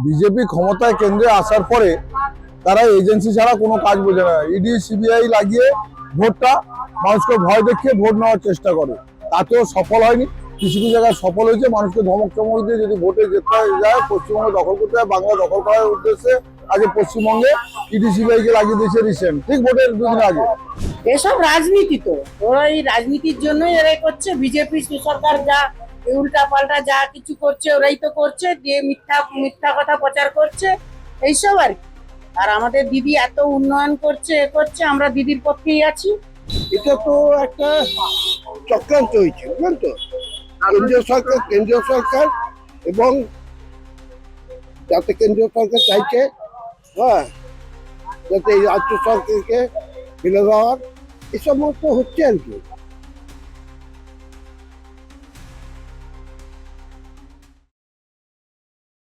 BJP ক্ষমতায় কেন্দ্রে আসার পরে তারা এজেন্সি ছাড়া কোনো কাজ বোঝে না। ইডি সিবিআই লাগিয়ে ভোটটা মানুষকে ভয় দেখিয়ে ভোট নেওয়ার চেষ্টা করে, তাতেও সফল হয়নি। কিছু কিছু জায়গায় সফল হয়েছে, মানুষকে ধমক চমক দিয়ে যদি ভোটে যেতে যায়, পশ্চিমবঙ্গ দখল করতে হয়, বাংলা দখল করার উদ্দেশ্যে আগে পশ্চিমবঙ্গে ইডি সিবিআই কে লাগিয়ে দিয়েছে রিসেন্ট, ঠিক ভোটের দুদিন আগে। এসব রাজনীতি, তো ওরা এই রাজনীতির জন্যই এরাই করছে। বিজেপি সরকার যা উল্টা পাল্টা যা কিছু করছে ওরাই তো করছে, দিয়ে মিথ্যা মিথ্যা কথা প্রচার করছে, এইসব আর কি। আর আমাদের দিদি এত উন্নয়ন করছে করছে, আমরা দিদির পক্ষেই আছি। এটা তো একটা চক্রান্ত হয়েছে, বুঝলেন তো। কেন্দ্রীয় সরকার এবং যাতে কেন্দ্রীয় সরকার চাইছে, হ্যাঁ, যাতে এই রাজ্য সরকারকে ফেলে দেওয়ার, এই সমস্ত হচ্ছে আর কি।